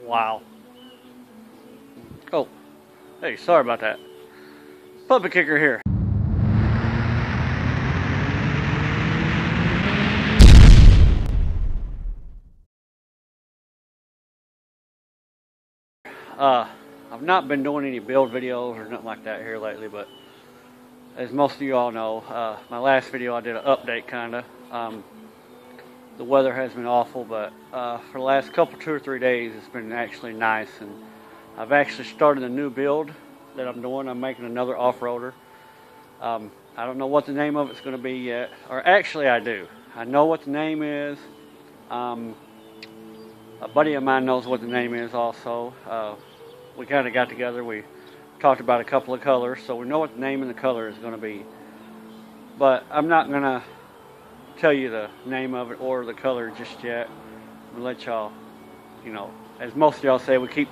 Wow. Oh, hey, sorry about that. Puppy kicker here. I've not been doing any build videos or nothing like that here lately, but as most of you all know, my last video I did an update kinda. The weather has been awful, but for the last couple, 2 or 3 days, it's been actually nice, and I've actually started a new build that I'm doing. I'm making another off-roader. I don't know what the name of it's going to be yet, or actually I do. I know what the name is. A buddy of mine knows what the name is also. We kind of got together, we talked about a couple of colors, so we know what the name and the color is going to be. But I'm not going to tell you the name of it or the color just yet. I'm going to let y'all, you know, as most of y'all say, we keep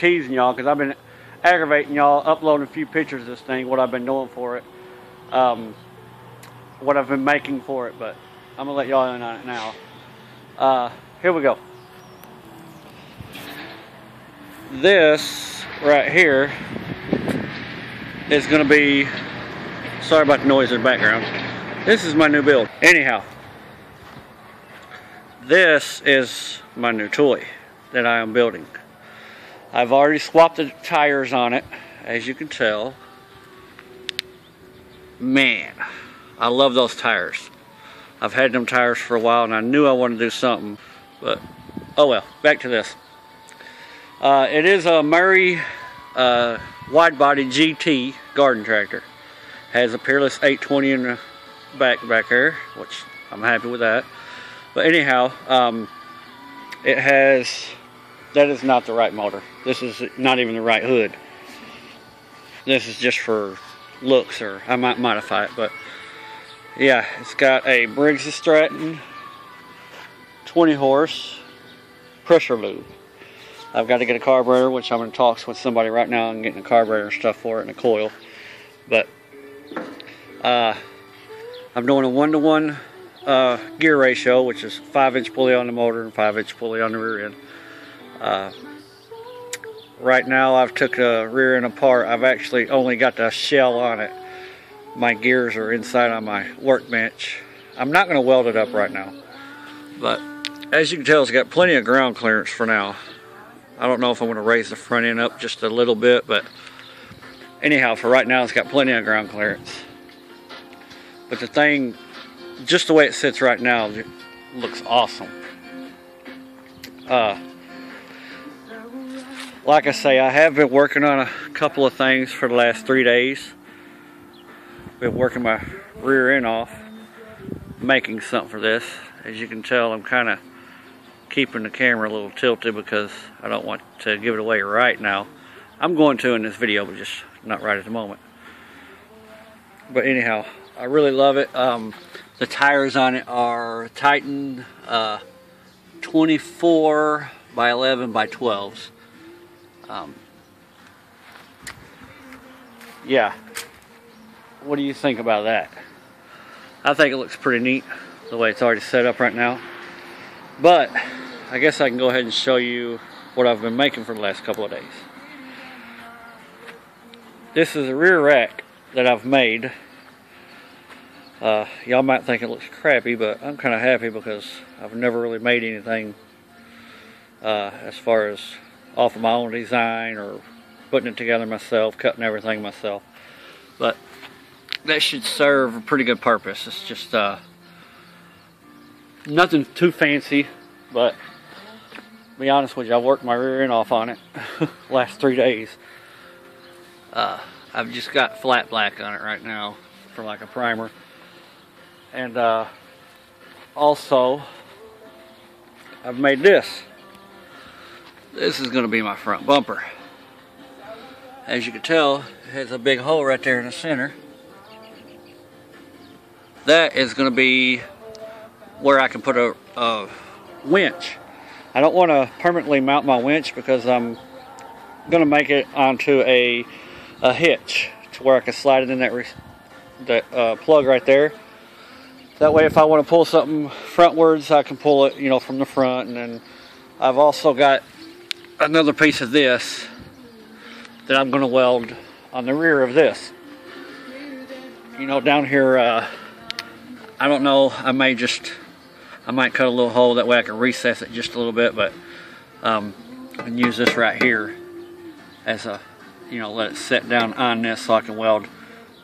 teasing y'all, because I've been aggravating y'all, uploading a few pictures of this thing, what I've been doing for it, what I've been making for it, but I'm going to let y'all in on it now. Here we go. This right here is going to be, sorry about the noise in the background, this is my new build. Anyhow, this is my new toy that I am building. I've already swapped the tires on it, as you can tell. Man, I love those tires. I've had them tires for a while, and I knew I wanted to do something, but oh well. Back to this. It is a Murray wide body GT garden tractor. Has a Peerless 820 in the back there, which I'm happy with that. But anyhow, it has, that is not the right motor. This is not even the right hood. This is just for looks, or I might modify it, but yeah, it's got a Briggs & Stratton 20 horse pressure lube. I've got to get a carburetor, which I'm in talks with somebody right now and getting a carburetor and stuff for it and a coil. But I'm doing a 1-to-1 gear ratio, which is 5-inch pulley on the motor and 5-inch pulley on the rear end. Right now I've took the rear end apart. I've actually only got the shell on it. My gears are inside on my workbench. I'm not going to weld it up right now, but as you can tell, it's got plenty of ground clearance for now. I don't know if I'm going to raise the front end up just a little bit, but anyhow, for right now, it's got plenty of ground clearance. But the thing, just the way it sits right now, it looks awesome. Like I say, I have been working on a couple of things for the last 3 days. Been working my rear end off, making something for this. As you can tell, I'm kind of keeping the camera a little tilted because I don't want to give it away right now. I'm going to in this video, but just not right at the moment. But anyhow, I really love it. The tires on it are Titan 24 by 11 by 12s. Yeah, what do you think about that? I think it looks pretty neat the way it's already set up right now. But I guess I can go ahead and show you what I've been making for the last couple of days. This is a rear rack that I've made. Y'all might think it looks crappy, but I'm kind of happy because I've never really made anything as far as off of my own design or putting it together myself, cutting everything myself. But that should serve a pretty good purpose. It's just nothing too fancy, but to be honest with you, I worked my rear end off on it last 3 days. I've just got flat black on it right now for like a primer. And also I've made this. This is going to be my front bumper. As you can tell, it has a big hole right there in the center. That is going to be where I can put a winch. I don't want to permanently mount my winch because I'm going to make it onto a hitch to where I can slide it in that plug right there. That way if I want to pull something frontwards, I can pull it, you know, from the front. And then I've also got another piece of this that I'm going to weld on the rear of this. You know, down here, I don't know, I might cut a little hole, that way I can recess it just a little bit, but and use this right here as a, you know, let it set down on this so I can weld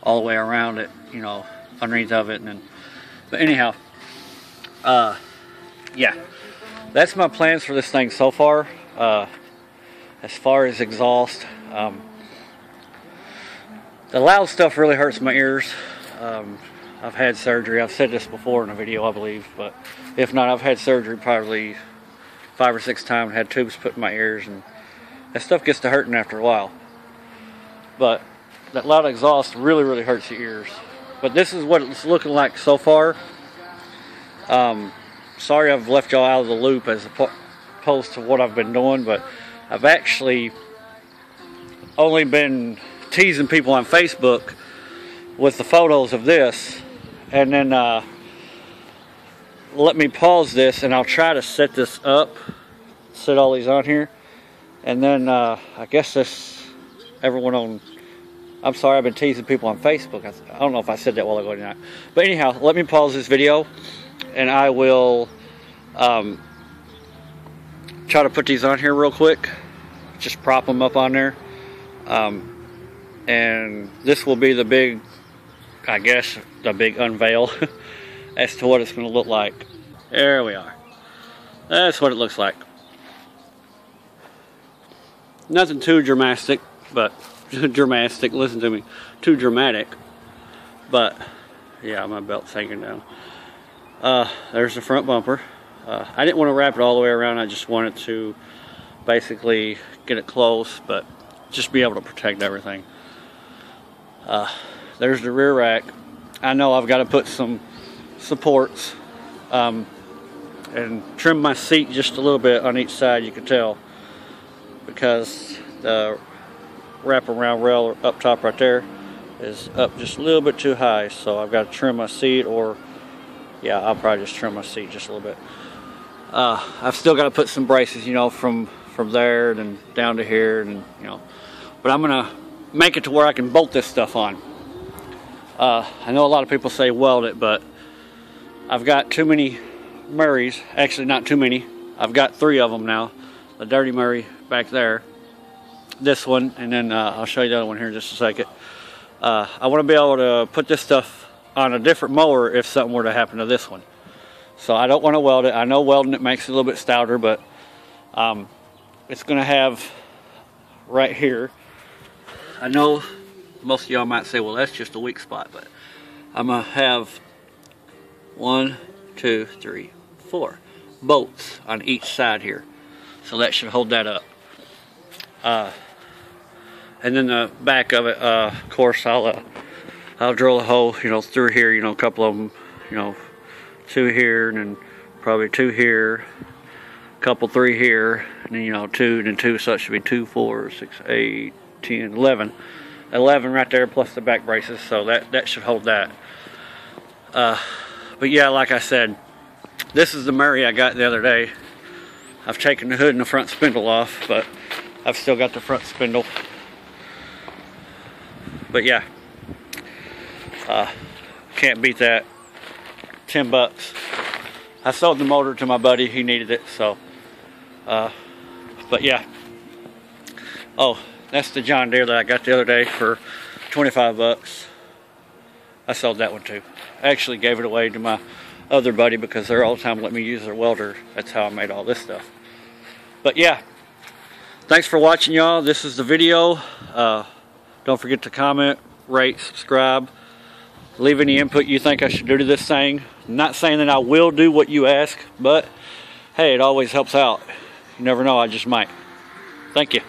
all the way around it, you know, underneath of it. And then, but anyhow, yeah, that's my plans for this thing so far. As far as exhaust, the loud stuff really hurts my ears. I've had surgery. I've said this before in a video, I believe, but if not, I've had surgery probably 5 or 6 times, had tubes put in my ears, and that stuff gets to hurting after a while. But that loud exhaust really, really hurts your ears. But this is what it's looking like so far. Sorry I've left y'all out of the loop as opposed to what I've been doing, but I've actually only been teasing people on Facebook with the photos of this, and then let me pause this and I'll try to set this up, set all these on here, and then I guess everyone on, I'm sorry, I've been teasing people on Facebook. I don't know if I said that while ago or not, but anyhow, let me pause this video and I will try to put these on here real quick, just prop them up on there, and this will be the big, I guess, the big unveil as to what it's going to look like. There we are. That's what it looks like. Nothing too dramatic, but dramatic, listen to me, too dramatic, but yeah, my belt's hanging down. There's the front bumper. I didn't want to wrap it all the way around, I just wanted to basically get it close, but just be able to protect everything. There's the rear rack. I know I've got to put some supports and trim my seat just a little bit on each side, you can tell, because the wraparound rail up top right there is up just a little bit too high, so I've got to trim my seat, or yeah, I'll probably just trim my seat just a little bit. I've still got to put some braces, you know, from there and down to here, and you know, but I'm gonna make it to where I can bolt this stuff on. I know a lot of people say weld it, but I've got too many Murrays. Actually, not too many. I've got 3 of them now. The dirty Murray back there, this one, and then I'll show you the other one here in just a second. I want to be able to put this stuff on a different mower if something were to happen to this one. So I don't want to weld it. I know welding it makes it a little bit stouter, but it's going to have right here. I know most of y'all might say, well, that's just a weak spot, but I'm going to have 1, 2, 3, 4 bolts on each side here. So that should hold that up. And then the back of it, of course, I'll drill a hole, you know, through here, you know, a couple of them, you know, 2 here, and then probably 2 here, a couple 3 here, and then, you know, 2, and then 2, so it should be 2, 4, 6, 8, 10, 11. 11 right there, plus the back braces, so that should hold that. But yeah, like I said, this is the Murray I got the other day. I've taken the hood and the front spindle off, but I've still got the front spindle. But yeah, can't beat that. 10 bucks. I sold the motor to my buddy, he needed it, so but yeah. Oh, that's the John Deere that I got the other day for 25 bucks. I sold that one too. I actually gave it away to my other buddy because they're all the time letting me use their welder. That's how I made all this stuff. But yeah, thanks for watching, y'all. This is the video. Don't forget to comment, rate, subscribe, leave any input you think I should do to this thing. I'm not saying that I will do what you ask, but hey, it always helps out. You never know, I just might. Thank you.